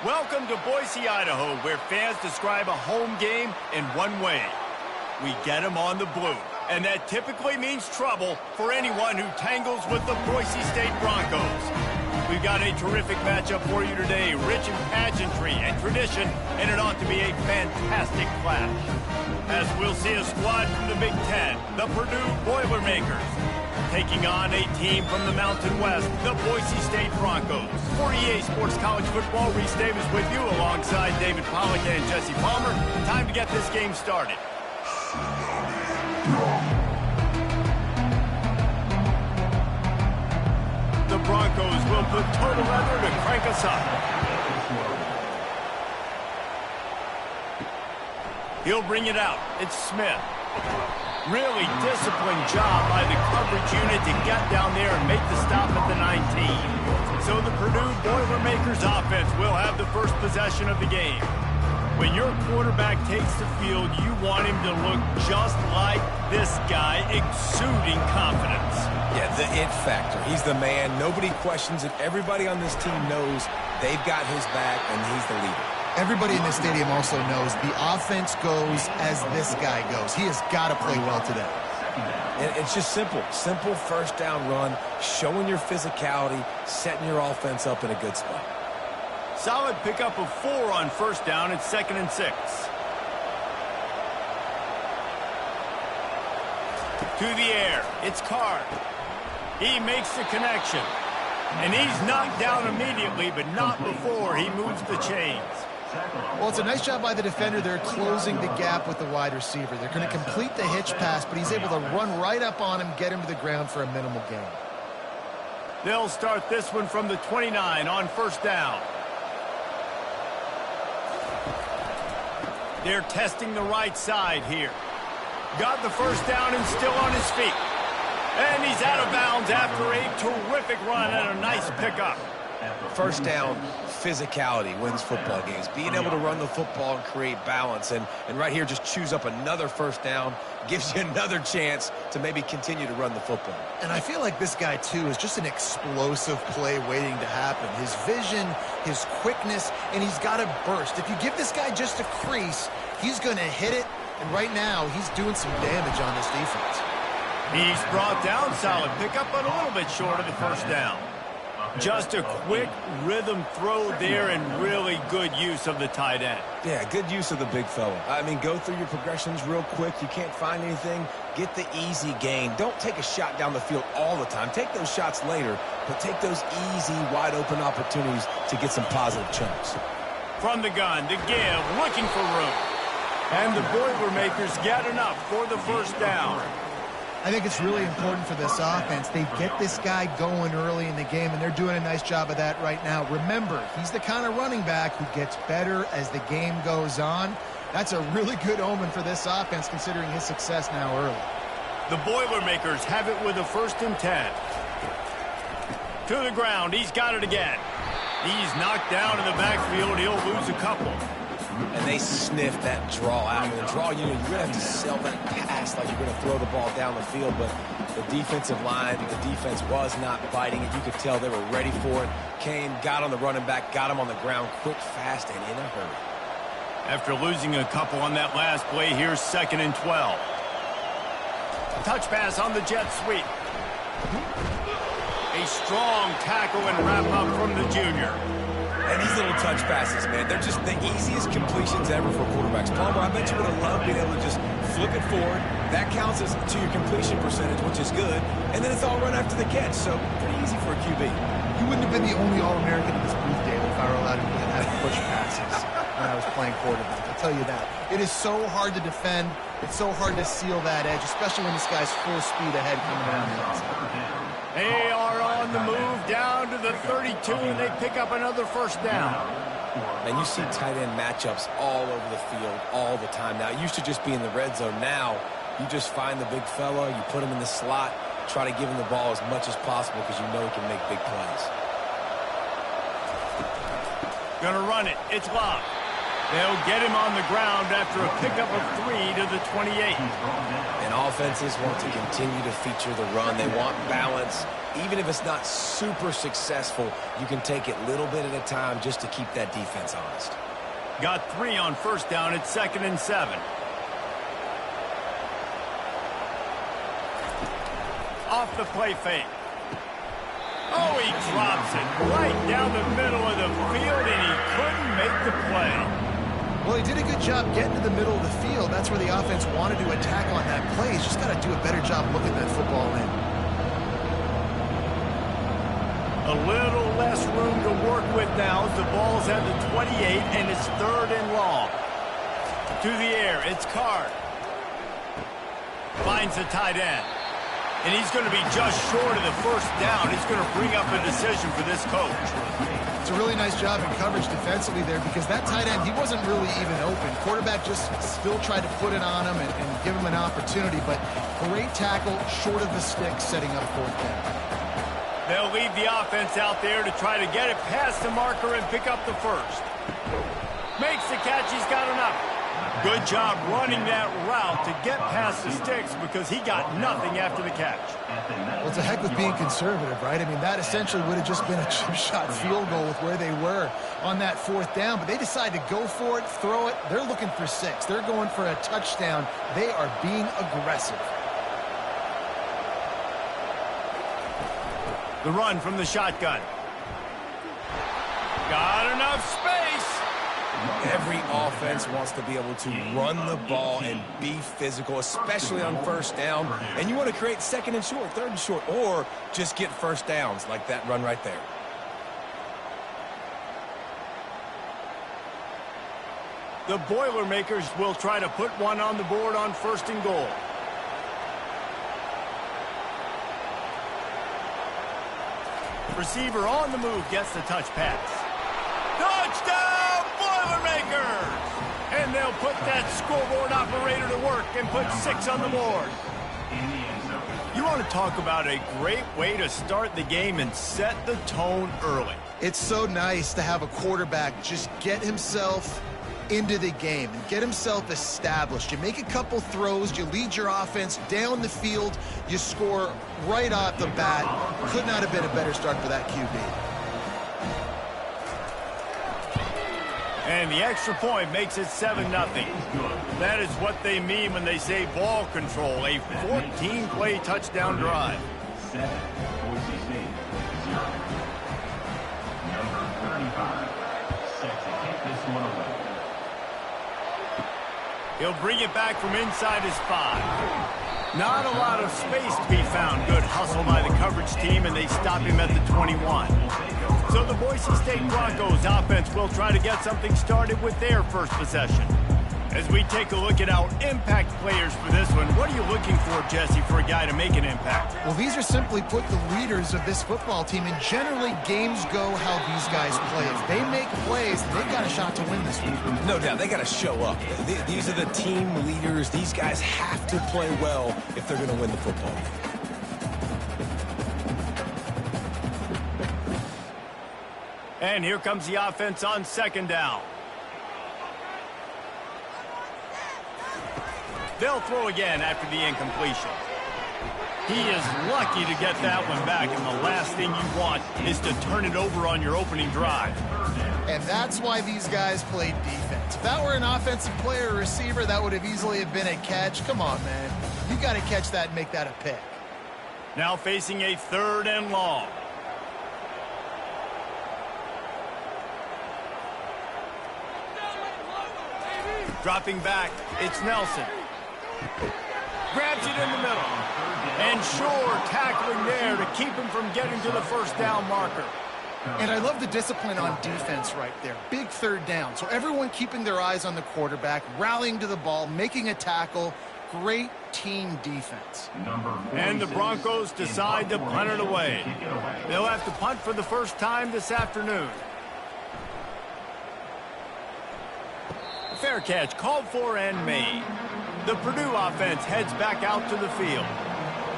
Welcome to Boise, Idaho, where fans describe a home game in one way. We get them on the blue, and that typically means trouble for anyone who tangles with the Boise State Broncos. We've got a terrific matchup for you today, rich in pageantry and tradition, and it ought to be a fantastic clash. As we'll see a squad from the Big Ten, the Purdue Boilermakers, taking on a team from the Mountain West, the Boise State Broncos. For EA Sports College Football, Reese Davis with you alongside David Pollack and Jesse Palmer. Time to get this game started. The Broncos will put total leather to crank us up. He'll bring it out. It's Smith. Really disciplined job by the coverage unit to get down there and make the stop at the 19. So the Purdue Boilermakers offense will have the first possession of the game. When your quarterback takes the field, you want him to look just like this guy, exuding confidence. Yeah, the it factor. He's the man. Nobody questions it. Everybody on this team knows they've got his back, and he's the leader. Everybody in this stadium also knows the offense goes as this guy goes. He has got to play well today. And it's just simple. Simple first down run, showing your physicality, setting your offense up in a good spot. Solid pickup of 4 on first down. It's 2nd and 6. To the air. It's Card. He makes the connection. And he's knocked down immediately, but not before he moves the chains. Well, it's a nice job by the defender. They're closing the gap with the wide receiver. They're going to complete the hitch pass, but he's able to run right up on him, get him to the ground for a minimal gain. They'll start this one from the 29 on first down. They're testing the right side here. Got the first down and still on his feet. And he's out of bounds after a terrific run and a nice pickup. First down, physicality wins football games. Being able to run the football and create balance. And right here, just choose up another first down. Gives you another chance to maybe continue to run the football. And I feel like this guy, too, is just an explosive play waiting to happen. His vision, his quickness, and he's got a burst. If you give this guy just a crease, he's going to hit it. And right now, he's doing some damage on this defense. He's brought down, solid pickup, but a little bit short of the first down. Just a quick rhythm throw there and really good use of the tight end. Yeah, good use of the big fella. I mean, go through your progressions real quick. You can't find anything. Get the easy gain. Don't take a shot down the field all the time. Take those shots later, but take those easy, wide-open opportunities to get some positive chunks. From the gun, to give, looking for room. And the Boilermakers get enough for the first down. I think it's really important for this offense. They get this guy going early in the game, and they're doing a nice job of that right now. Remember, he's the kind of running back who gets better as the game goes on. That's a really good omen for this offense, considering his success now early. The Boilermakers have it with a 1st and 10. To the ground. He's got it again. He's knocked down in the backfield. He'll lose a couple. And they sniff that draw out. And the draw unit, you're going to have to sell that pass like you're going to throw the ball down the field. But the defensive line, the defense was not biting it. You could tell they were ready for it. Came, got on the running back, got him on the ground quick, fast, and in a hurry. After losing a couple on that last play, here's 2nd and 12. Touch pass on the jet sweep. A strong tackle and wrap up from the junior. And these little touch passes, man, they're just the easiest completions ever for quarterbacks. Palmer, I bet you would have loved being able to just flip it forward. That counts as to your completion percentage, which is good. And then it's all run after the catch, so pretty easy for a QB. You wouldn't have been the only All-American in this booth, David, if I were allowed to have push passes when I was playing quarterback. I'll tell you that. It is so hard to defend. It's so hard to seal that edge, especially when this guy's full speed ahead coming around the outside. They are on the move down to the 32, and they pick up another first down. And you see tight end matchups all over the field all the time. Now, it used to just be in the red zone. Now, you just find the big fella, you put him in the slot, try to give him the ball as much as possible because you know he can make big plays. Gonna run it. It's Love. They'll get him on the ground after a pickup of 3 to the 28. And offenses want to continue to feature the run. They want balance. even if it's not super successful, you can take it little bit at a time just to keep that defense honest. Got 3 on first down at 2nd and 7. Off the play fake. Oh, he drops it right down the middle of the field, and he couldn't make the play. Well, he did a good job getting to the middle of the field. That's where the offense wanted to attack on that play. He's just got to do a better job looking that football in. A little less room to work with now as the ball's at the 28, and it's 3rd and long. To the air, it's Card. Finds the tight end. And he's going to be just short of the first down. He's going to bring up a decision for this coach. It's a really nice job in coverage defensively there because that tight end, he wasn't really even open. Quarterback just still tried to put it on him and give him an opportunity, but great tackle short of the stick setting up 4th down. They'll leave the offense out there to try to get it past the marker and pick up the first. Makes the catch. He's got enough. Good job running that route to get past the sticks because he got nothing after the catch. Well, it's a heck with being conservative, right? I mean, that essentially would have just been a chip shot field goal with where they were on that 4th down, but they decide to go for it, throw it. They're looking for 6. They're going for a touchdown. They are being aggressive. The run from the shotgun. Got enough space. Every offense wants to be able to run the ball and be physical, especially on first down. And you want to create 2nd and short, 3rd and short, or just get first downs like that run right there. The Boilermakers will try to put one on the board on 1st and goal. Receiver on the move gets the touch pass. Touchdown, Boilermakers! And they'll put that scoreboard operator to work and put 6 on the board. You want to talk about a great way to start the game and set the tone early. It's so nice to have a quarterback just get himself into the game and get himself established. You make a couple throws, you lead your offense down the field, you score right off the bat. Could not have been a better start for that QB. And the extra point makes it 7-0. That is what they mean when they say ball control, a 14-play touchdown drive. 7, Boise State, 0. Number 35, set to kick this one away. He'll bring it back from inside his 5. Not a lot of space to be found. Good hustle by the coverage team, and they stop him at the 21. So the Boise State Broncos offense will try to get something started with their first possession. As we take a look at our impact players for this one, what are you looking for, Jesse, for a guy to make an impact? Well, these are simply put the leaders of this football team, and generally games go how these guys play. If they make plays, they've got a shot to win this one. No doubt, they got to show up. These are the team leaders. These guys have to play well if they're going to win the football game. And here comes the offense on 2nd down. They'll throw again after the incompletion. He is lucky to get that one back, and the last thing you want is to turn it over on your opening drive. And that's why these guys played defense. If that were an offensive player or receiver, that would have easily have been a catch. Come on, man. You got to catch that and make that a pick. Now facing a 3rd and long. Dropping back, it's Nelson. Grabs it in the middle. And sure, tackling there to keep him from getting to the first down marker. And I love the discipline on defense right there. Big 3rd down. So everyone keeping their eyes on the quarterback, rallying to the ball, making a tackle. Great team defense. And the Broncos decide to punt it away. They'll have to punt for the first time this afternoon. Fair catch called for and made. The Purdue offense heads back out to the field.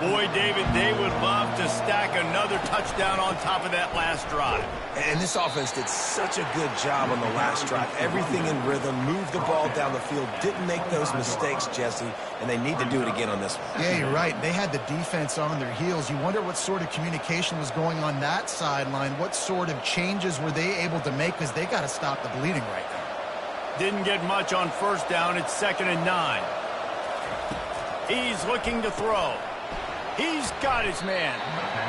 Boy, David, they would love to stack another touchdown on top of that last drive. And this offense did such a good job on the last drive. Everything in rhythm, moved the ball down the field, didn't make those mistakes, Jesse, and they need to do it again on this one. Yeah, you're right. They had the defense on their heels. You wonder what sort of communication was going on that sideline. What sort of changes were they able to make, because they got to stop the bleeding right now. Didn't get much on first down. It's 2nd and 9. He's looking to throw. He's got his man.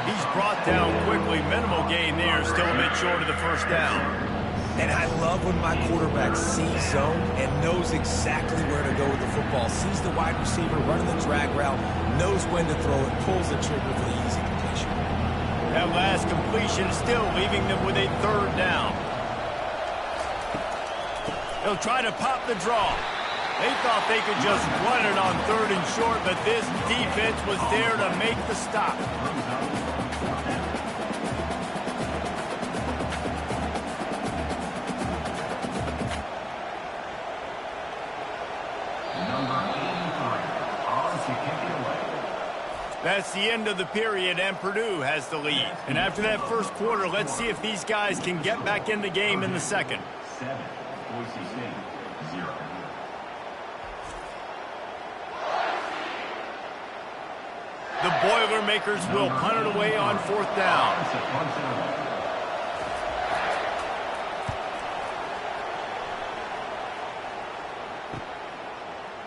He's brought down quickly. Minimal gain there, still a bit short of the first down. And I love when my quarterback sees zone and knows exactly where to go with the football. Sees the wide receiver running the drag route, knows when to throw it, pulls the trigger for the easy completion. That last completion still leaving them with a 3rd down. He'll try to pop the draw. They thought they could just run it on 3rd and short, but this defense was there to make the stop. That's the end of the period, and Purdue has the lead. And after that first quarter, let's see if these guys can get back in the game in the second. 7, Boise State, 0. The Boilermakers will punt it away on 4th down.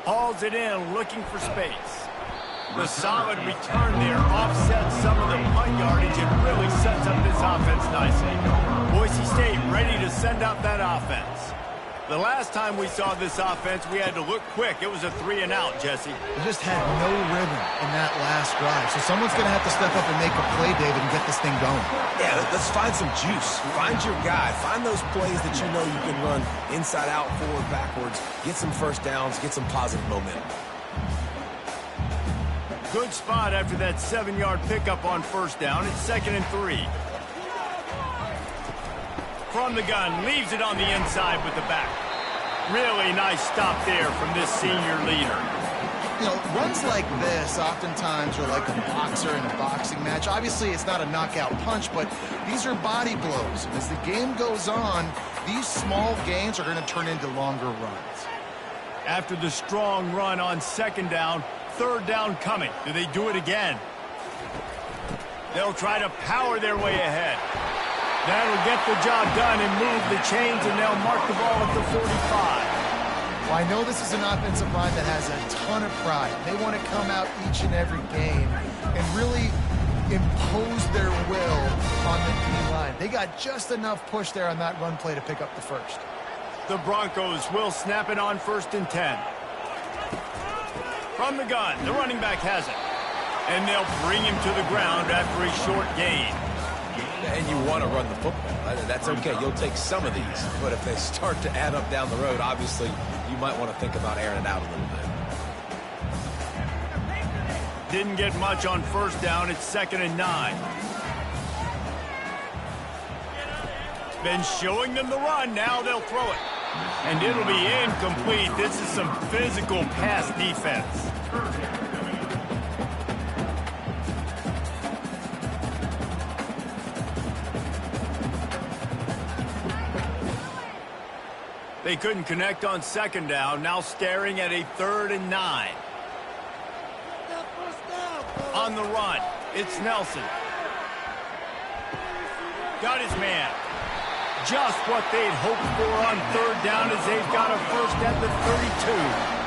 Hauls it in, looking for space. The solid return there offsets some of the punt yardage and really sets up this offense nicely. Boise State ready to send out that offense. The last time we saw this offense, we had to look quick. It was a 3-and-out, Jesse. They just had no rhythm in that last drive. So someone's going to have to step up and make a play, David, and get this thing going. Yeah, let's find some juice. Find your guy. Find those plays that you know you can run inside out, forward, backwards. Get some first downs. Get some positive momentum. Good spot after that 7-yard pickup on first down. It's 2nd and 3. From the gun, leaves it on the inside with the back. Really nice stop there from this senior leader. You know, runs like this oftentimes are like a boxer in a boxing match. Obviously, it's not a knockout punch, but these are body blows. And as the game goes on, these small gains are going to turn into longer runs. After the strong run on 2nd down, 3rd down coming. Do they do it again? They'll try to power their way ahead. That'll get the job done and move the chains, and they'll mark the ball at the 45. Well, I know this is an offensive line that has a ton of pride. They want to come out each and every game and really impose their will on the D-line. They got just enough push there on that run play to pick up the first. The Broncos will snap it on 1st and 10. From the gun, the running back has it. And they'll bring him to the ground after a short gain. And you want to run the football. That's okay. You'll take some of these. But if they start to add up down the road, obviously, you might want to think about airing it out a little bit. Didn't get much on first down. It's 2nd and 9. Been showing them the run. Now they'll throw it. And it'll be incomplete. This is some physical pass defense. They couldn't connect on 2nd down. Now staring at a 3rd and 9. On the run, it's Nelson. Got his man. Just what they'd hoped for on 3rd down as they've got a first at the 32.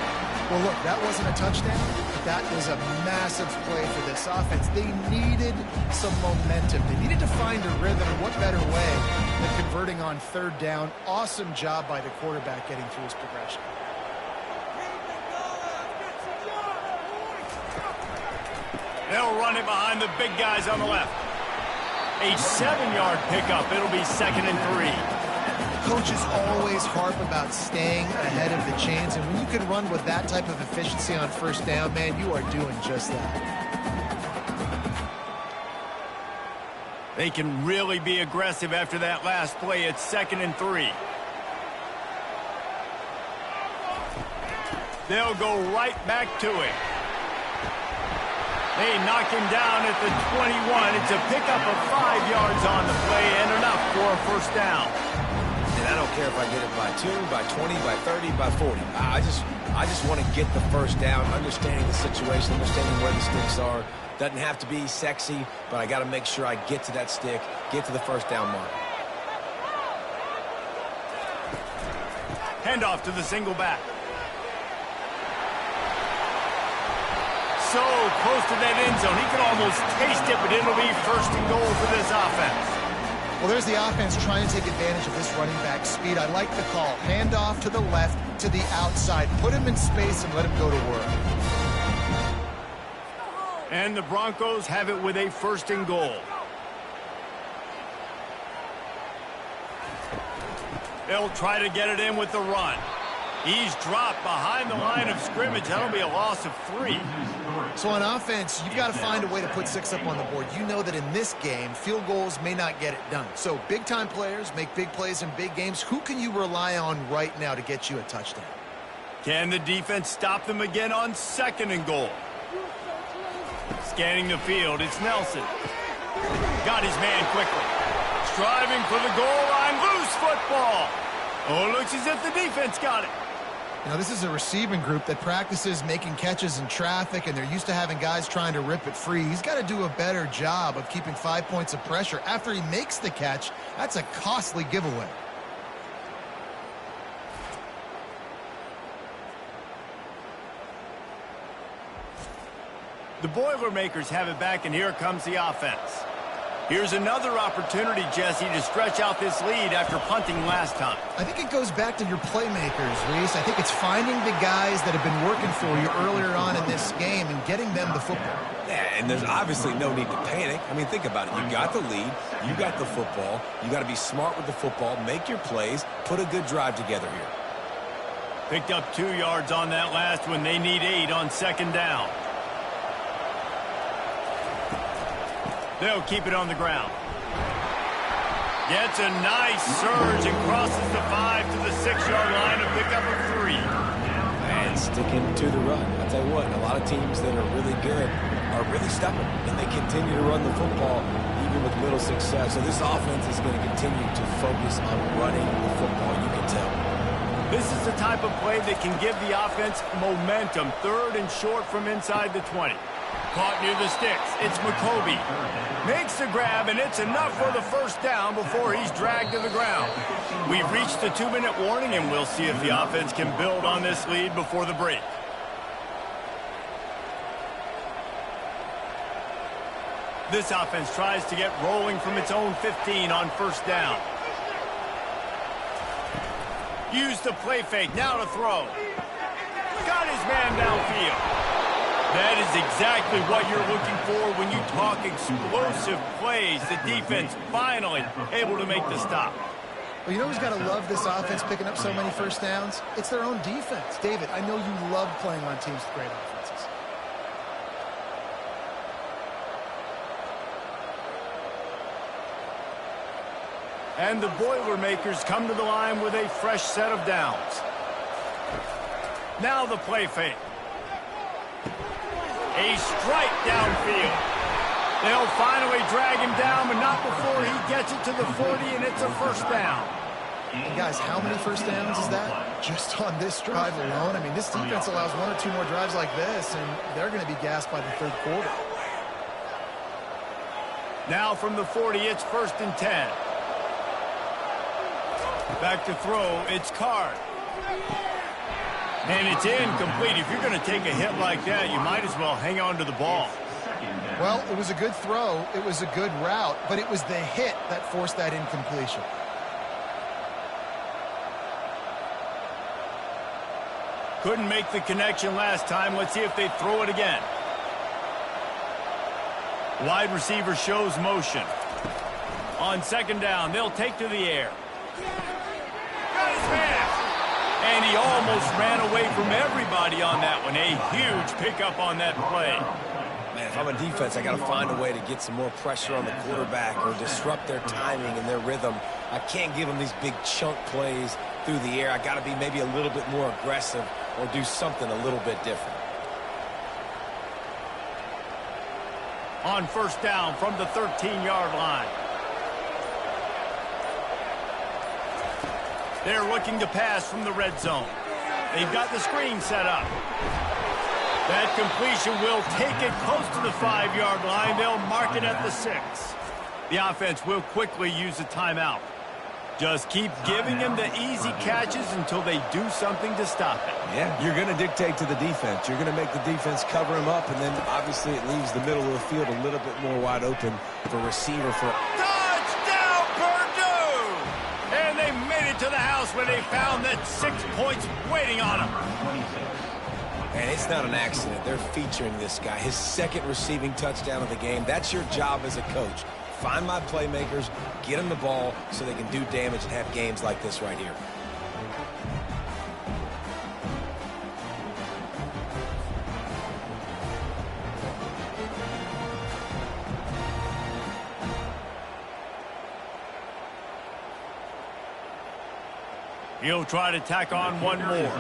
Well, look, that wasn't a touchdown. That was a massive play for this offense. They needed some momentum. They needed to find a rhythm, and what better way than converting on 3rd down. Awesome job by the quarterback getting through his progression. They'll run it behind the big guys on the left. A 7-yard pickup. It'll be 2nd and 3. Coaches always harp about staying ahead of the chains, and when you can run with that type of efficiency on first down, man, you are doing just that. They can really be aggressive after that last play. It's 2nd and 3. They'll go right back to it. They knock him down at the 21. It's a pickup of 5 yards on the play and enough for a first down. And I don't care if I get it by 2, by 20, by 30, by 40. I just want to get the first down, understanding the situation, understanding where the sticks are. Doesn't have to be sexy, but I got to make sure I get to that stick, get to the first down mark. Handoff to the single back. So close to that end zone. He can almost taste it, but it'll be first and goal for this offense. Well, there's the offense trying to take advantage of this running back speed. I like the call. Handoff to the left, to the outside. Put him in space and let him go to work. And the Broncos have it with a first and goal. They'll try to get it in with the run. He's dropped behind the line of scrimmage. That'll be a loss of 3. So on offense, you've got to find a way to put 6 up on the board. You know that in this game, field goals may not get it done. So big-time players make big plays in big games. Who can you rely on right now to get you a touchdown? Can the defense stop them again on second and goal? Scanning the field, it's Nelson. Got his man quickly. Striving for the goal line, loose football. Oh, it looks as if the defense got it. You know, this is a receiving group that practices making catches in traffic, and they're used to having guys trying to rip it free. He's got to do a better job of keeping 5 points of pressure. After he makes the catch, that's a costly giveaway. The Boilermakers have it back, and here comes the offense. Here's another opportunity, Jesse, to stretch out this lead after punting last time. I think it goes back to your playmakers, Reese. I think it's finding the guys that have been working for you earlier on in this game and getting them the football. Yeah, and there's obviously no need to panic. I mean, think about it. You got the lead. You got the football. You got to be smart with the football, make your plays, put a good drive together here. Picked up 2 yards on that last one. They need 8 on second down. They'll keep it on the ground. Gets a nice surge and crosses the 5 to the 6-yard line, a pickup of 3. And sticking to the run. I'll tell you what, a lot of teams that are really good are really stubborn, and they continue to run the football even with little success. So this offense is going to continue to focus on running the football, you can tell. This is the type of play that can give the offense momentum. 3rd and short from inside the 20. Caught near the sticks. It's McCoby. Makes the grab, and it's enough for the first down before he's dragged to the ground. We've reached the 2-minute warning, and we'll see if the offense can build on this lead before the break. This offense tries to get rolling from its own 15 on first down. Use the play fake. Now to throw. Got his man downfield. That is exactly what you're looking for when you talk explosive plays. The defense finally able to make the stop. Well, you know who's got to love this offense picking up so many first downs? It's their own defense. David, I know you love playing on teams with great offenses. And the Boilermakers come to the line with a fresh set of downs. Now the play fake. A strike downfield. They'll finally drag him down, but not before he gets it to the 40, and it's a first down. And guys, how many first downs is that? Just on this drive alone? I mean, this defense allows 1 or 2 more drives like this, and they're going to be gassed by the 3rd quarter. Now from the 40, it's 1st and 10. Back to throw, it's Card. And it's incomplete. If you're going to take a hit like that, you might as well hang on to the ball. Well, it was a good throw. It was a good route, but it was the hit that forced that incompletion. Couldn't make the connection last time. Let's see if they throw it again. Wide receiver shows motion. On second down, they'll take to the air. Got his man. And he almost ran away from everybody on that one. A huge pickup on that play. Man, if I'm a defense, I got to find a way to get some more pressure on the quarterback or disrupt their timing and their rhythm. I can't give them these big chunk plays through the air. I got to be maybe a little bit more aggressive or do something a little bit different. On first down from the 13-yard line. They're looking to pass from the red zone. They've got the screen set up. That completion will take it close to the 5-yard line. They'll mark it at the 6. The offense will quickly use a timeout. Just keep giving them the easy catches until they do something to stop it. Yeah, you're going to dictate to the defense. You're going to make the defense cover him up, and then obviously it leaves the middle of the field a little bit more wide open for receiver. Touchdown, Purdue! And they made it to the house where they found that 6 points waiting on them. And it's not an accident. They're featuring this guy. His second receiving touchdown of the game. That's your job as a coach. Find my playmakers, get them the ball so they can do damage and have games like this right here. He'll try to tack on one more.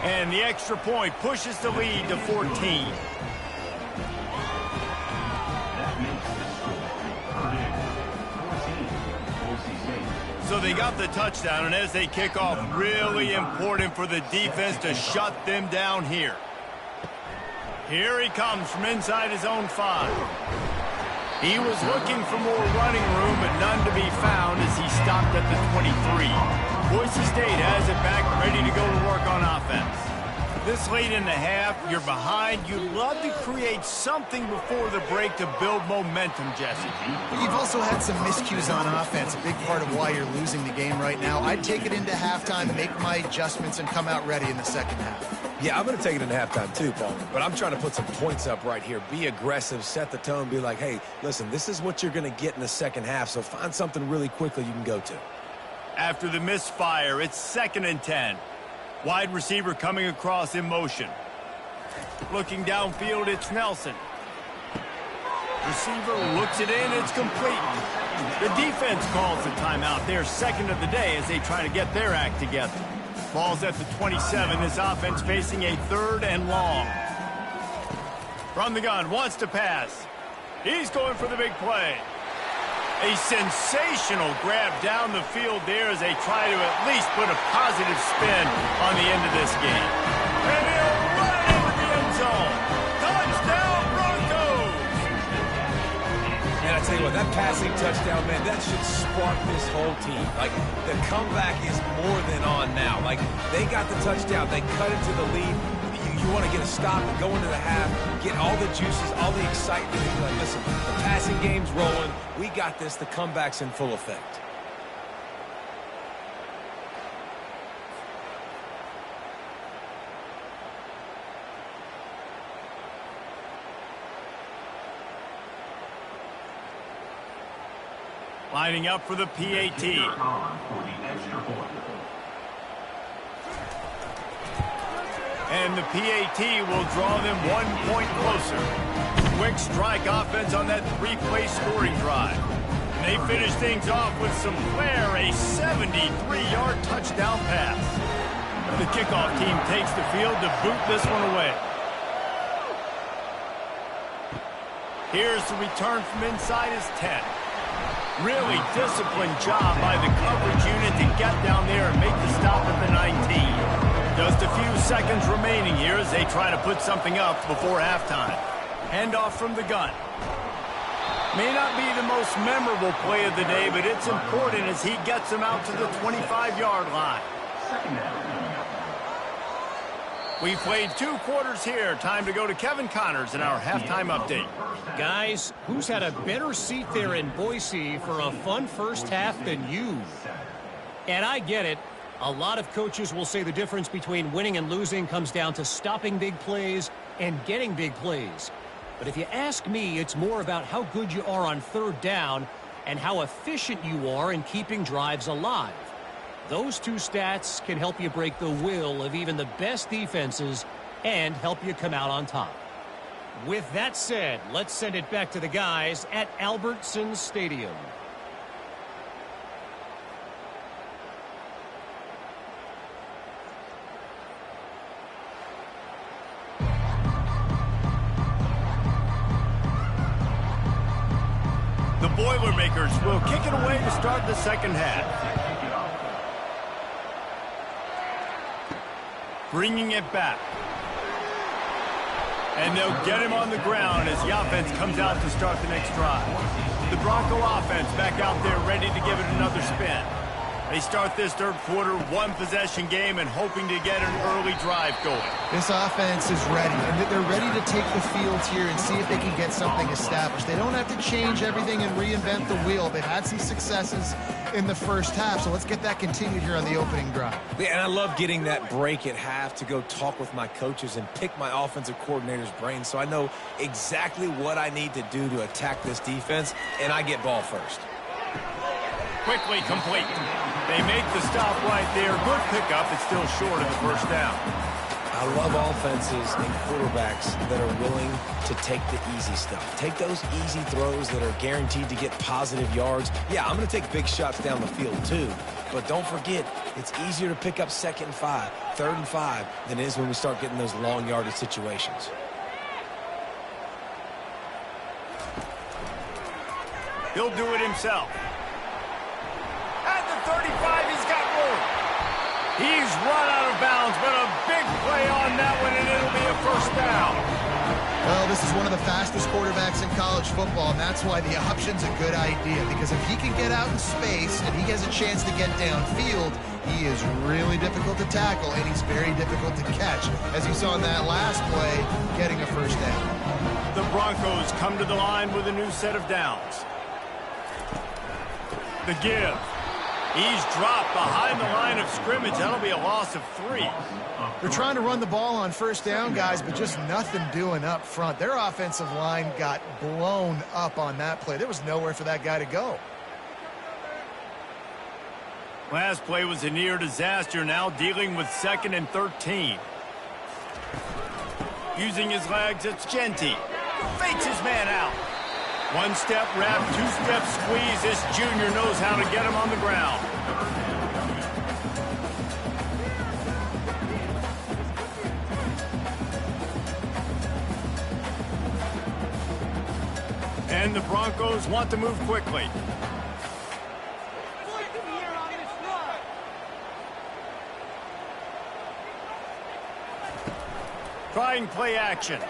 And the extra point pushes the lead to 14. So they got the touchdown, and as they kick off, really important for the defense to shut them down here. Here he comes from inside his own 5. He was looking for more running room, but none to be found as he stopped at the 23. Boise State has it back, ready to go to work on offense. This late in the half, you're behind. You'd love to create something before the break to build momentum, Jesse. You've also had some miscues on offense, a big part of why you're losing the game right now. I'd take it into halftime, make my adjustments, and come out ready in the second half. Yeah, I'm going to take it into halftime too, Paul. But I'm trying to put some points up right here. Be aggressive, set the tone, be like, hey, listen, this is what you're going to get in the second half, so find something really quickly you can go to. After the misfire, it's 2nd and 10. Wide receiver coming across in motion. Looking downfield, it's Nelson. Receiver looks it in, it's complete. The defense calls the timeout. They're second of the day as they try to get their act together. Ball's at the 27. This offense facing a 3rd and long. From the gun, wants to pass. He's going for the big play. A sensational grab down the field there as they try to at least put a positive spin on the end of this game. And he'll run it into the end zone. Touchdown, Broncos! And I tell you what, that passing touchdown, man, that should spark this whole team. Like, the comeback is more than on now. Like, they got the touchdown. They cut into the lead. You want to get a stop and go into the half, get all the juices, all the excitement. And be like, listen, the passing game's rolling. We got this. The comeback's in full effect. Lining up for the PAT. And the PAT will draw them 1 point closer. Quick strike offense on that 3-play scoring drive. And they finish things off with some flair, a 73-yard touchdown pass. The kickoff team takes the field to boot this one away. Here's the return from inside his 10. Really disciplined job by the coverage unit to get down there and make the stop at the 19. Just a few seconds remaining here as they try to put something up before halftime. Handoff from the gun. May not be the most memorable play of the day, but it's important as he gets them out to the 25-yard line. We've played 2 quarters here. Time to go to Kevin Connors in our halftime update. Guys, who's had a better seat there in Boise for a fun first half than you? And I get it. A lot of coaches will say the difference between winning and losing comes down to stopping big plays and getting big plays. But if you ask me, it's more about how good you are on 3rd down and how efficient you are in keeping drives alive. Those 2 stats can help you break the will of even the best defenses and help you come out on top. With that said, let's send it back to the guys at Albertson Stadium. Boilermakers will kick it away to start the second half. Bringing it back. And they'll get him on the ground as the offense comes out to start the next drive. The Bronco offense back out there ready to give it another spin. They start this third quarter one-possession game and hoping to get an early drive going. This offense is ready, and they're ready to take the field here and see if they can get something established. They don't have to change everything and reinvent the wheel. They've had some successes in the first half, so let's get that continued here on the opening drive. Yeah, and I love getting that break at half to go talk with my coaches and pick my offensive coordinator's brain so I know exactly what I need to do to attack this defense, and I get ball first. Quickly complete. They make the stop right there. Good pickup. It's still short of the first down. I love offenses and quarterbacks that are willing to take the easy stuff. Take those easy throws that are guaranteed to get positive yards. Yeah, I'm going to take big shots down the field too. But don't forget, it's easier to pick up 2nd and 5, 3rd and 5 than it is when we start getting those long yardage situations. He'll do it himself. At the 35, he's got room. He's run out of bounds, but a big play on that one, and it'll be a first down. Well, this is one of the fastest quarterbacks in college football, and that's why the option's a good idea, because if he can get out in space and he has a chance to get downfield, he is really difficult to tackle, and he's very difficult to catch. As you saw in that last play, getting a first down. The Broncos come to the line with a new set of downs. The give. He's dropped behind the line of scrimmage. That'll be a loss of 3. They're trying to run the ball on first down, guys, but just nothing doing up front. Their offensive line got blown up on that play. There was nowhere for that guy to go. Last play was a near disaster, now dealing with 2nd and 13. Using his legs, it's Genty. Fakes his man out. One-step wrap, two-step squeeze. This junior knows how to get him on the ground. And the Broncos want to move quickly. Trying play action.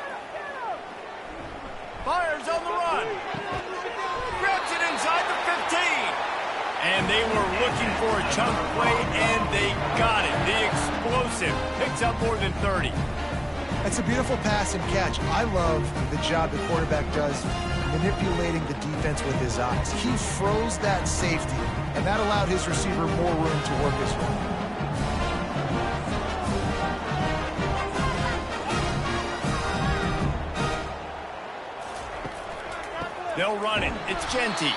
Fires on the run. Grabs it inside the 15. And they were looking for a chunk play, and they got it. The explosive picks up more than 30. That's a beautiful pass and catch. I love the job the quarterback does manipulating the defense with his eyes. He froze that safety, and that allowed his receiver more room to work his way. They'll run it. It's Genty.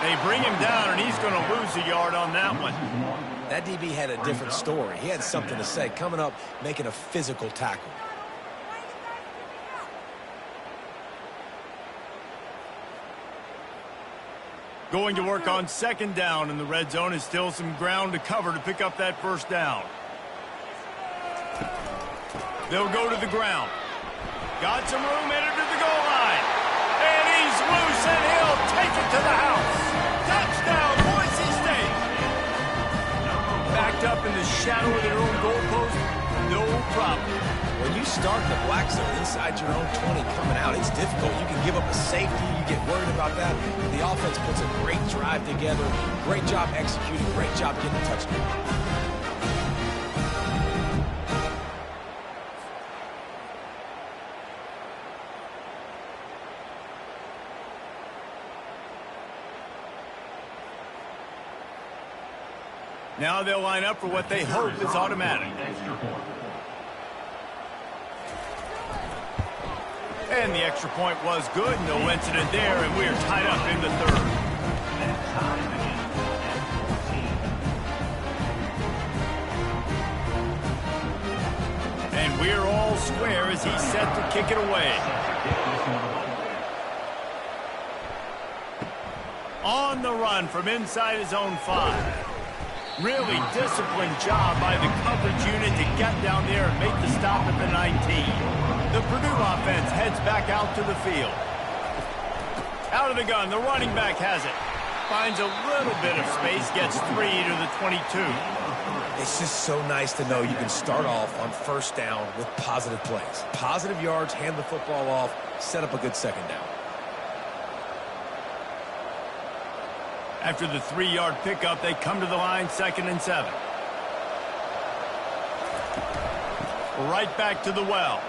They bring him down, and he's going to lose a yard on that one. That DB had a different story. He had something to say, coming up, making a physical tackle. Going to work on 2nd down in the red zone. Is still some ground to cover to pick up that first down. They'll go to the ground. Got some room, headed to the goal line. And he's loose, and he'll take it to the house. Touchdown, Boise State. Backed up in the shadow of their own goalpost, no problem. When you start the black zone inside your own 20 coming out, it's difficult. You can give up a safety. You get worried about that. The offense puts a great drive together. Great job executing. Great job getting a touchdown. Now they'll line up for what they hope is automatic. And the extra point was good. No incident there, and we are tied up in the third. And we're all square as he's set to kick it away. On the run from inside his own 5. Really disciplined job by the coverage unit to get down there and make the stop at the 19. The Purdue offense heads back out to the field. Out of the gun, the running back has it. Finds a little bit of space, gets 3 to the 22. It's just so nice to know you can start off on first down with positive plays. Positive yards, hand the football off, set up a good second down. After the 3-yard pickup, they come to the line, 2nd and 7. Right back to the well.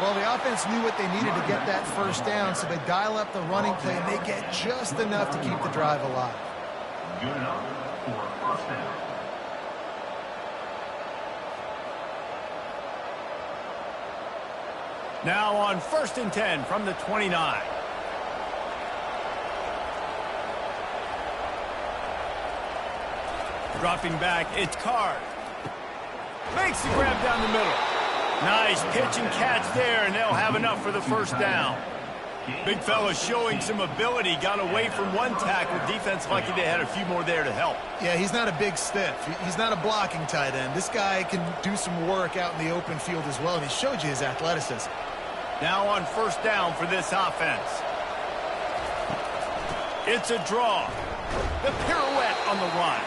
Well, the offense knew what they needed to get that first down, so they dial up the running play, and they get just enough to keep the drive alive. Good enough for a first down. Now on 1st and 10 from the 29. Dropping back, it's Card. Makes the grab down the middle. Nice pitch and catch there, and they'll have enough for the first down. Big fella showing some ability. Got away from one tackle. Defense lucky they had a few more there to help. Yeah, he's not a big stiff. He's not a blocking tight end. This guy can do some work out in the open field as well, and he showed you his athleticism. Now on first down for this offense. It's a draw. The pirouette on the run.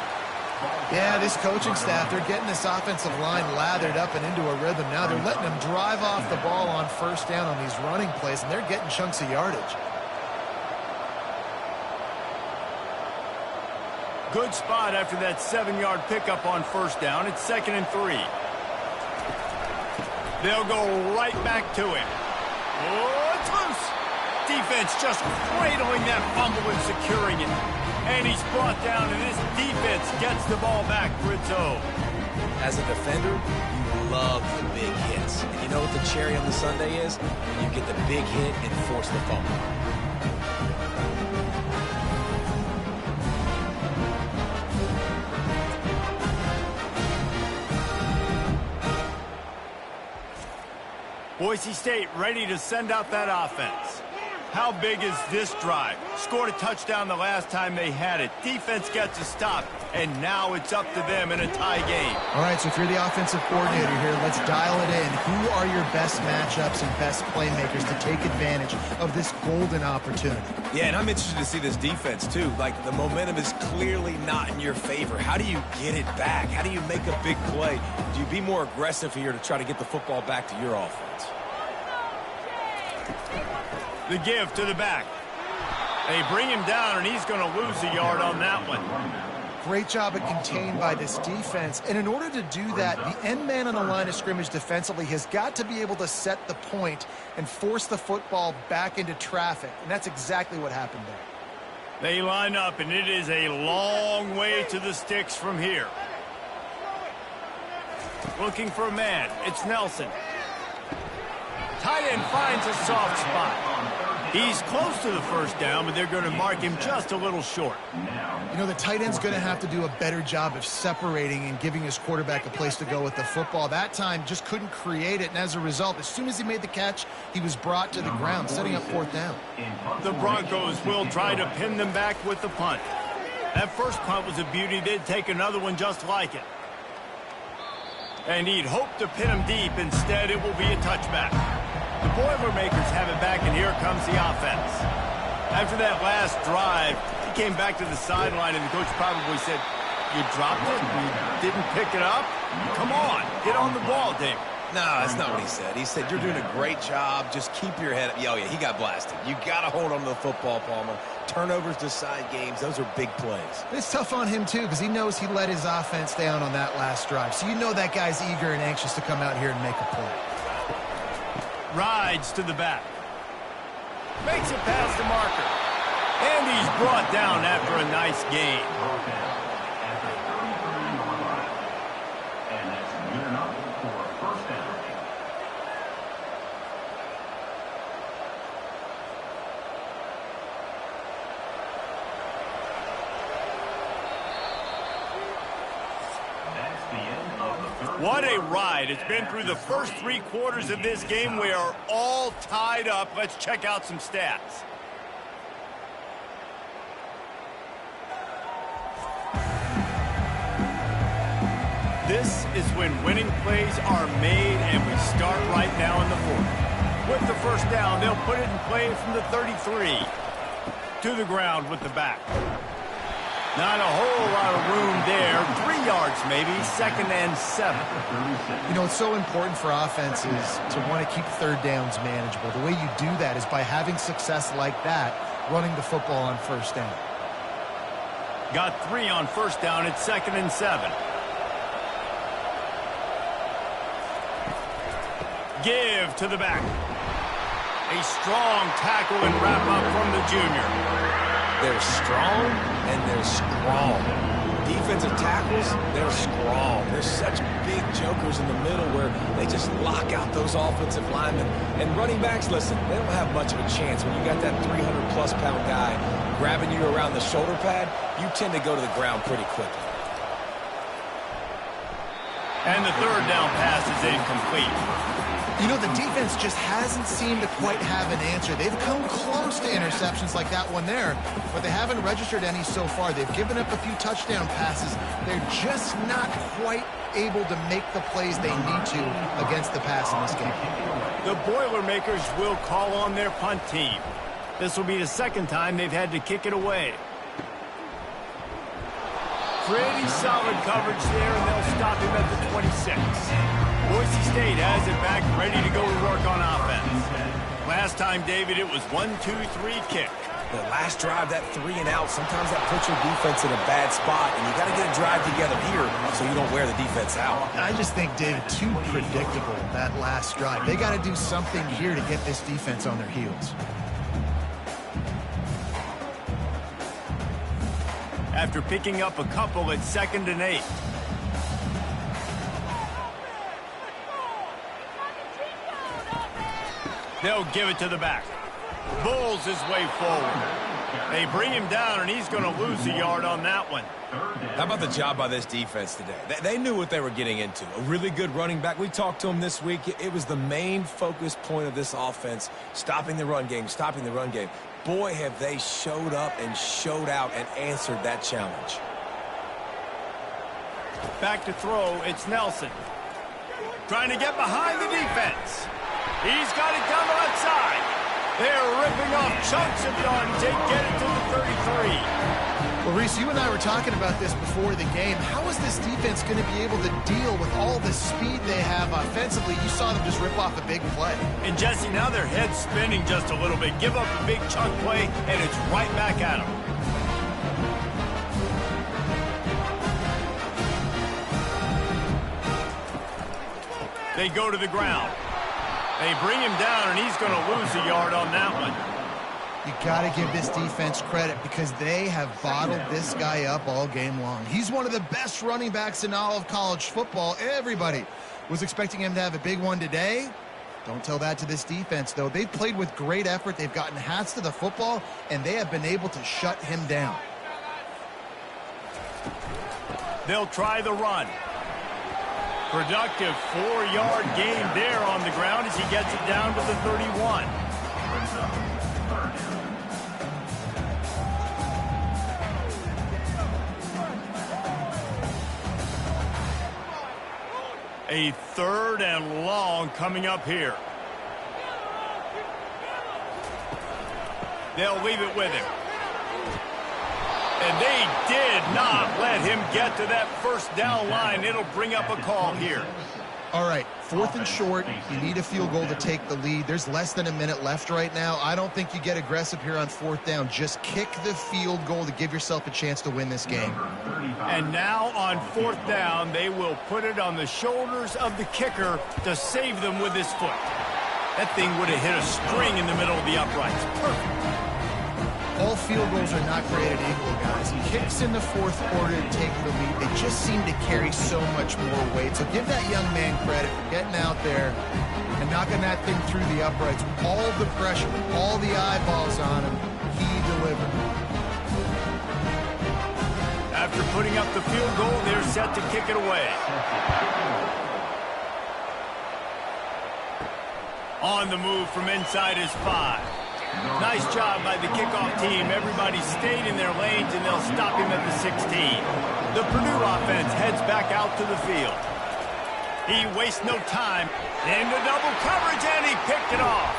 Yeah, this coaching staff, they're getting this offensive line lathered up and into a rhythm now. They're letting them drive off the ball on first down on these running plays, and they're getting chunks of yardage. Good spot after that 7-yard pickup on first down. It's 2nd and 3. They'll go right back to him. Oh, it's loose. Defense just cradling that fumble and securing it. And he's brought down, and this defense gets the ball back for its own. As a defender, you love the big hits. And you know what the cherry on the sundae is? When you get the big hit and force the fumble. Boise State ready to send out that offense. How big is this drive? Scored a touchdown the last time they had it. Defense gets a stop, and now it's up to them in a tie game. All right, so if you're the offensive coordinator here, let's dial it in. Who are your best matchups and best playmakers to take advantage of this golden opportunity? Yeah, and I'm interested to see this defense, too. Like, the momentum is clearly not in your favor. How do you get it back? How do you make a big play? Do you be more aggressive here to try to get the football back to your offense? The give to the back. They bring him down, and he's going to lose a yard on that one. Great job at contained by this defense. And in order to do that, the end man on the line of scrimmage defensively has got to be able to set the point and force the football back into traffic. And that's exactly what happened there. They line up, and it is a long way to the sticks from here. Looking for a man. It's Nelson. Tight end finds a soft spot. He's close to the first down, but they're going to mark him just a little short. You know, the tight end's going to have to do a better job of separating and giving his quarterback a place to go with the football. That time just couldn't create it, and as a result, as soon as he made the catch, he was brought to the ground, setting up fourth down. The Broncos will try to pin them back with the punt. That first punt was a beauty. They'd take another one just like it. And he'd hoped to pin him deep. Instead, it will be a touchback. The Boilermakers have it back, and here comes the offense. After that last drive, he came back to the sideline, and the coach probably said, "You dropped it? You didn't pick it up? Come on, get on the ball, David." No, that's not what he said. He said, "You're doing a great job. Just keep your head up." Oh, yeah, he got blasted. You got to hold on to the football, Palmer. Turnovers decide games. Those are big plays. It's tough on him, too, because he knows he let his offense down on that last drive. So you know that guy's eager and anxious to come out here and make a play. Rides to the back. Makes it past the marker. And he's brought down after a nice gain. And that's good enough for a first down. That's the end of the third. What a ride. It's been through the first 3 quarters of this game. We are all tied up. Let's check out some stats. This is when winning plays are made, and we start right now in the fourth. with the first down. They'll put it in play from the 33. To the ground with the back. Not a whole lot of room there. 3 yards maybe, 2nd and 7. You know, it's so important for offenses to want to keep third downs manageable. The way you do that is by having success like that, running the football on first down. Got 3 on first down. It's 2nd and 7. Give to the back. A strong tackle and wrap up from the junior. They're strong and they're strong. Defensive tackles, they're strong. They're such big jokers in the middle where they just lock out those offensive linemen. And running backs, listen, they don't have much of a chance. When you got that 300-plus pound guy grabbing you around the shoulder pad, you tend to go to the ground pretty quickly. And the 3rd down pass is incomplete. You know, the defense just hasn't seemed to quite have an answer. They've come close to interceptions like that one there, but they haven't registered any so far. They've given up a few touchdown passes. They're just not quite able to make the plays they need to against the pass in this game. The Boilermakers will call on their punt team. This will be the 2nd time they've had to kick it away. Pretty solid coverage there, and they'll stop him at the 26. Boise State has it back, ready to go to work on offense. Last time, David, it was 1-2-3 kick. The last drive, that 3 and out, sometimes that puts your defense in a bad spot, and you got to get a drive together here so you don't wear the defense out. I just think, David, too predictable, that last drive. They got to do something here to get this defense on their heels. After picking up a couple, it's 2nd and 8. They'll give it to the back. Bulls his way forward. They bring him down, and he's going to lose a yard on that one. How about the job by this defense today? They knew what they were getting into. A really good running back. We talked to him this week. It was the main focus point of this offense, stopping the run game, stopping the run game. Boy, have they showed up and showed out and answered that challenge. Back to throw, it's Nelson. Trying to get behind the defense. He's got it down the left side. They're ripping off chunks of yards. They get it to the 33. Well, Reese, you and I were talking about this before the game. How is this defense going to be able to deal with all the speed they have offensively? You saw them just rip off a big play. And, Jesse, now their head's spinning just a little bit. Give up a big chunk play, and it's right back at them. They go to the ground. They bring him down, and he's going to lose a yard on that one. You got to give this defense credit because they have bottled this guy up all game long. He's one of the best running backs in all of college football. Everybody was expecting him to have a big one today. Don't tell that to this defense, though. They've played with great effort. They've gotten hats to the football, and they have been able to shut him down. They'll try the run. Productive 4-yard gain there on the ground as he gets it down to the 31. A 3rd and long coming up here. They'll leave it with him. And they did not let him get to that first down line. It'll bring up a call here. All right, 4th and short. You need a field goal to take the lead. There's less than a minute left right now. I don't think you get aggressive here on 4th down. Just kick the field goal to give yourself a chance to win this game. And now on 4th down, they will put it on the shoulders of the kicker to save them with his foot. That thing would have hit a string in the middle of the uprights. Perfect. All field goals are not created equal, guys. Kicks in the 4th quarter to take the lead. They just seem to carry so much more weight. So give that young man credit for getting out there and knocking that thing through the uprights. With all of the pressure, with all the eyeballs on him, he delivered. After putting up the field goal, they're set to kick it away. On the move from inside his 5. Nice job by the kickoff team. Everybody stayed in their lanes, and they'll stop him at the 16. The Purdue offense heads back out to the field. He wastes no time. Into double coverage, and he picked it off.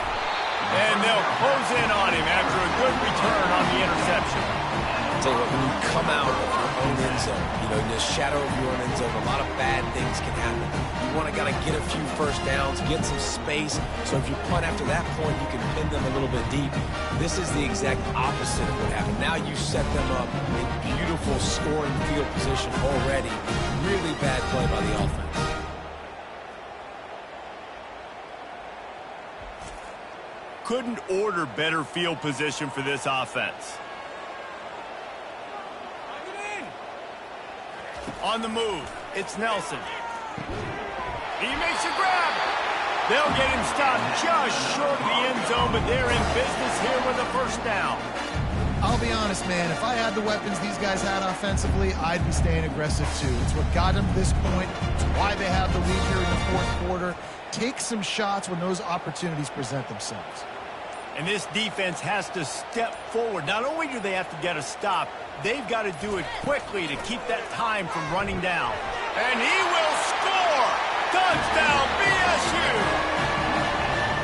And they'll close in on him after a good return on the interception. I'll tell you what, when you come out of your own end zone, in the shadow of your own end zone, a lot of bad things can happen. You want to get a few first downs, get some space, so if you punt after that point, you can pin them a little bit deep. This is the exact opposite of what happened. Now you set them up in beautiful scoring field position already. Really bad play by the offense. Couldn't order better field position for this offense. On the move, it's Nelson. He makes a grab. They'll get him stopped just short of the end zone, but they're in business here with a first down. I'll be honest, man, if I had the weapons these guys had offensively, I'd be staying aggressive too. It's what got them to this point. It's why they have the lead here in the fourth quarter. Take some shots when those opportunities present themselves. And this defense has to step forward. Not only do they have to get a stop, they've got to do it quickly to keep that time from running down. And he will score! Touchdown, BSU!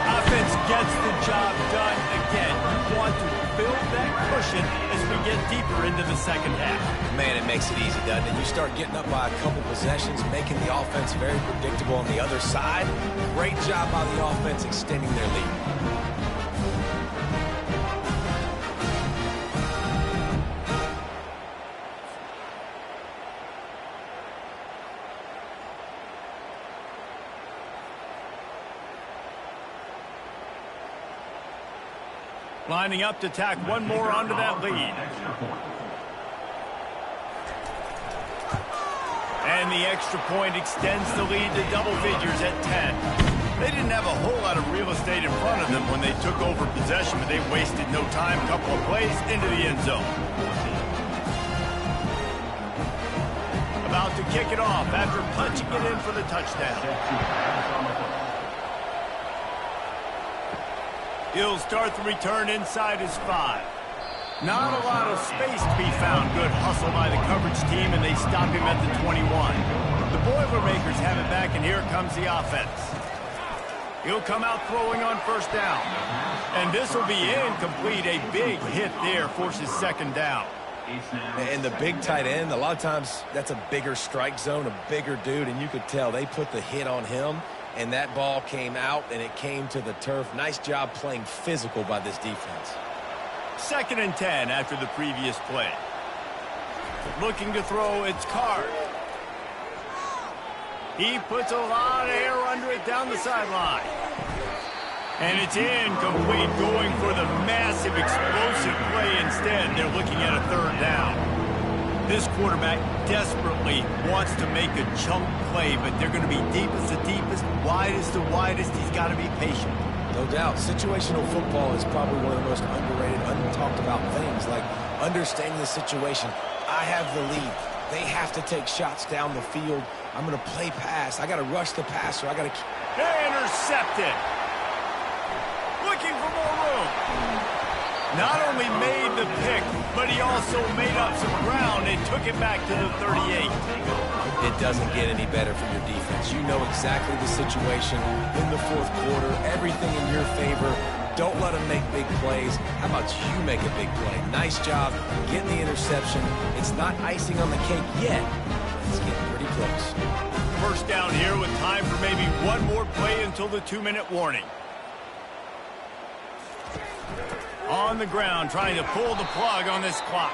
Offense gets the job done again. You want to build that cushion as we get deeper into the second half. Man, it makes it easy, doesn't it? You start getting up by a couple possessions, making the offense very predictable on the other side. Great job by the offense extending their lead. Lining up to tack one more onto that lead. And the extra point extends the lead to double figures at 10. They didn't have a whole lot of real estate in front of them when they took over possession, but they wasted no time. Couple of plays into the end zone. About to kick it off after punching it in for the touchdown. He'll start the return inside his 5. Not a lot of space to be found. Good hustle by the coverage team, and they stop him at the 21. The Boilermakers have it back, and here comes the offense. He'll come out throwing on first down. And this will be incomplete. A big hit there forces second down. And the big tight end, a lot of times that's a bigger strike zone, a bigger dude, and you could tell they put the hit on him. And that ball came out, and it came to the turf. Nice job playing physical by this defense. 2nd and 10 after the previous play. Looking to throw, it's Card. He puts a lot of air under it down the sideline. And it's incomplete, going for the massive explosive play instead. They're looking at a 3rd down. This quarterback desperately wants to make a chunk play, but they're going to be deepest to deepest, widest to widest. He's got to be patient. No doubt. Situational football is probably one of the most underrated, untalked about things, like understanding the situation. I have the lead. They have to take shots down the field. I'm going to play pass. I got to rush the passer. I got to... Intercepted. Looking for more room. Not only made the pick, but he also made up some ground and took it back to the 38. It doesn't get any better for your defense. You know exactly the situation in the fourth quarter, everything in your favor. Don't let them make big plays. How about you make a big play? Nice job getting the interception. It's not icing on the cake yet. It's getting pretty close. First down here with time for maybe one more play until the 2-minute warning. On the ground, trying to pull the plug on this clock.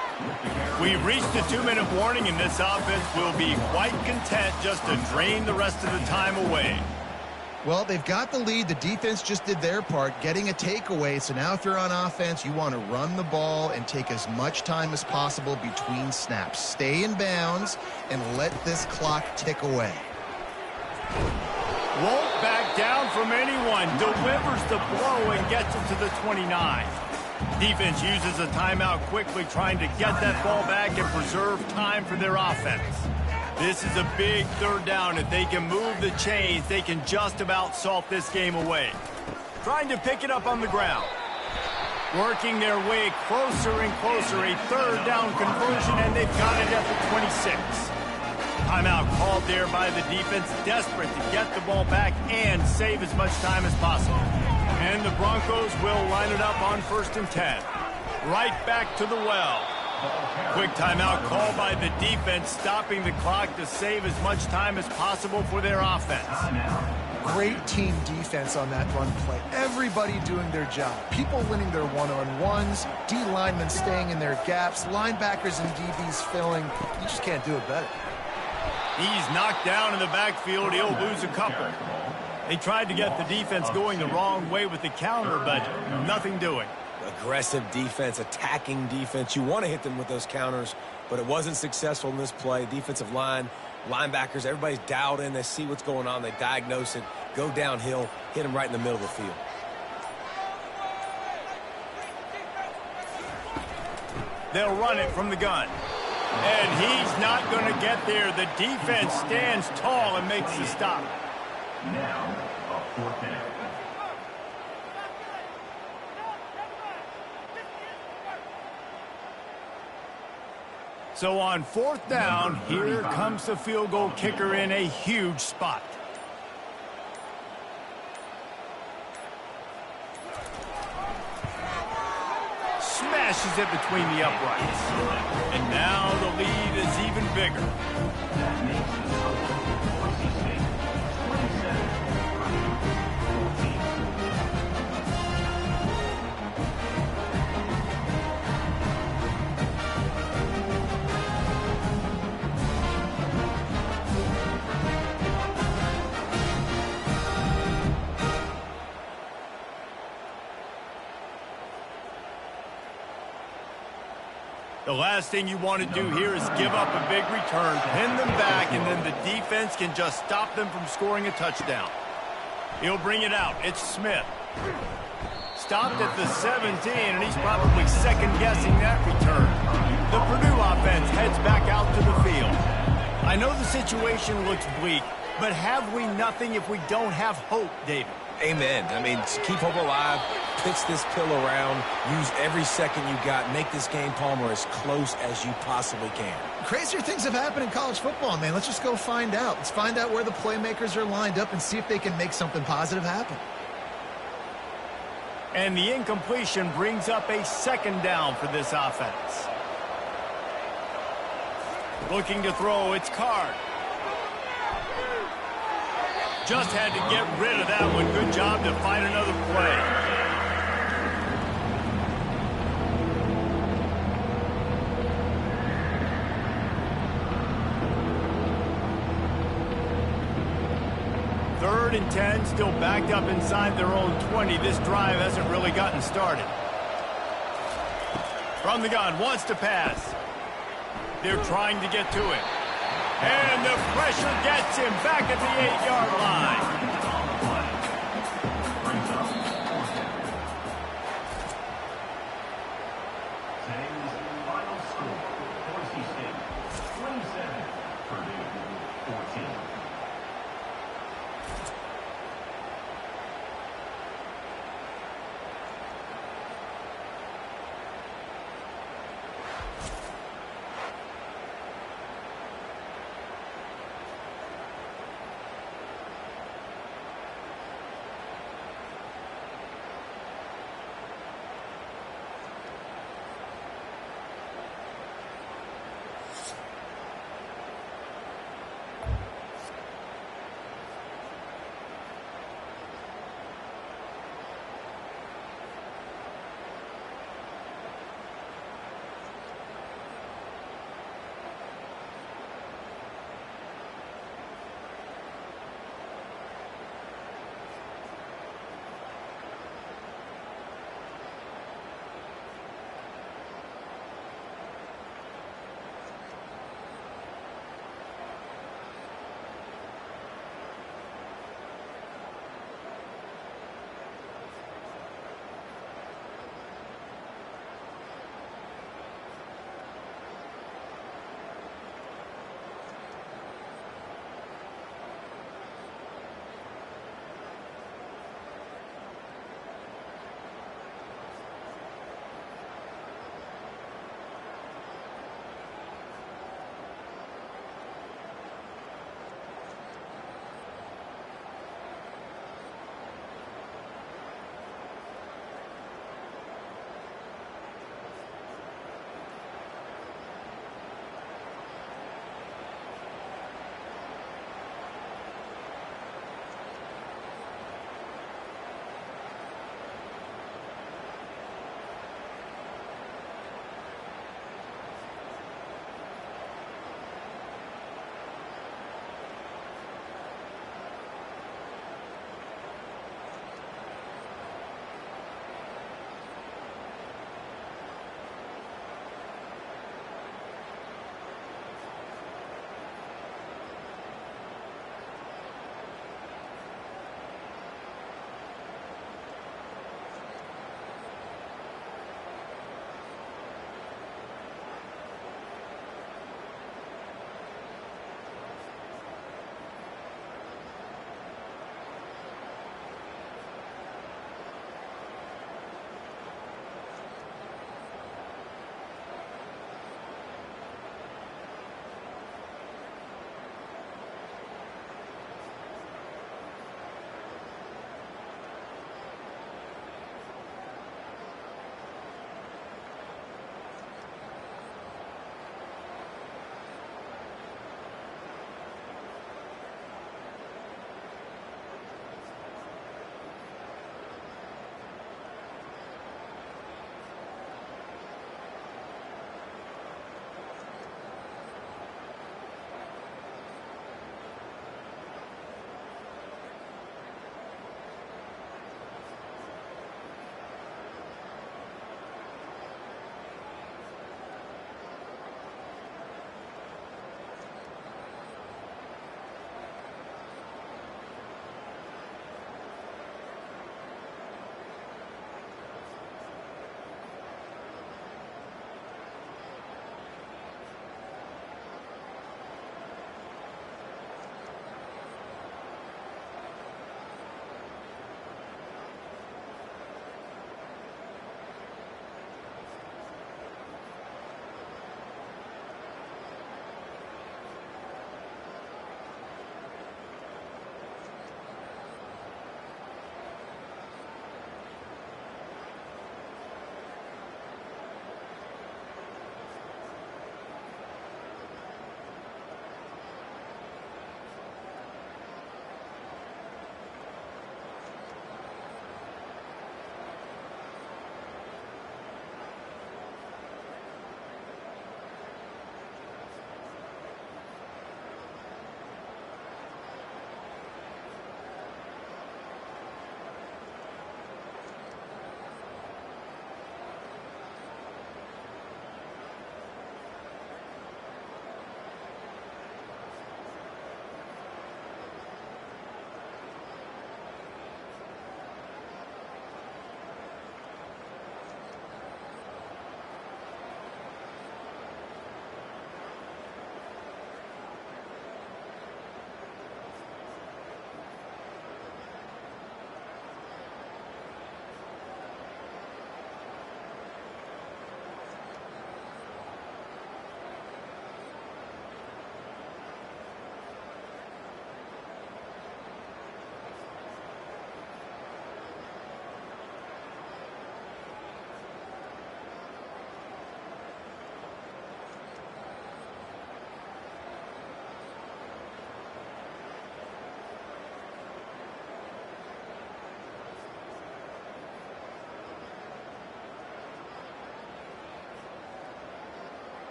We've reached the 2-minute warning, and this offense will be quite content just to drain the rest of the time away. Well, they've got the lead. The defense just did their part, getting a takeaway. So now if you're on offense, you want to run the ball and take as much time as possible between snaps. Stay in bounds and let this clock tick away. Won't back down from anyone. Delivers the blow and gets it to the 29. Defense uses a timeout quickly, trying to get that ball back and preserve time for their offense. This is a big 3rd down. If they can move the chains, they can just about salt this game away. Trying to pick it up on the ground. Working their way closer and closer. A 3rd down conversion, and they've got it at the 26. Timeout called there by the defense, desperate to get the ball back and save as much time as possible. And the Broncos will line it up on 1st and 10. Right back to the well. Quick timeout called by the defense, stopping the clock to save as much time as possible for their offense. Great team defense on that run play. Everybody doing their job. People winning their one-on-ones, D linemen staying in their gaps, linebackers and DBs filling. You just can't do it better. He's knocked down in the backfield. He'll lose a couple. They tried to get the defense going the wrong way with the counter, but nothing doing. Aggressive defense, attacking defense. You want to hit them with those counters, but it wasn't successful in this play. Defensive line, linebackers, everybody's dialed in. They see what's going on. They diagnose it, go downhill, hit them right in the middle of the field. They'll run it from the gun. And he's not going to get there. The defense stands tall and makes the stop. Now, a 4th down. So on 4th down, here comes the field goal kicker in a huge spot. Smashes it between the uprights. And now the lead is even bigger. That makes the total Boise State 27-14. The last thing you want to do here is give up a big return, pin them back, and then the defense can just stop them from scoring a touchdown. He'll bring it out. It's Smith. Stopped at the 17, and he's probably second-guessing that return. The Purdue offense heads back out to the field. I know the situation looks bleak, but have we nothing if we don't have hope, David? Amen. I mean, keep hope alive, pitch this pill around, use every second you got, make this game, Palmer, as close as you possibly can. Crazier things have happened in college football, man. Let's just go find out. Let's find out where the playmakers are lined up and see if they can make something positive happen. And the incompletion brings up a 2nd down for this offense. Looking to throw, it's Card. Just had to get rid of that one. Good job to find another play. Third and 10, still backed up inside their own 20. This drive hasn't really gotten started. From the gun, wants to pass. They're trying to get to it. And the pressure gets him back at the 8-yard line.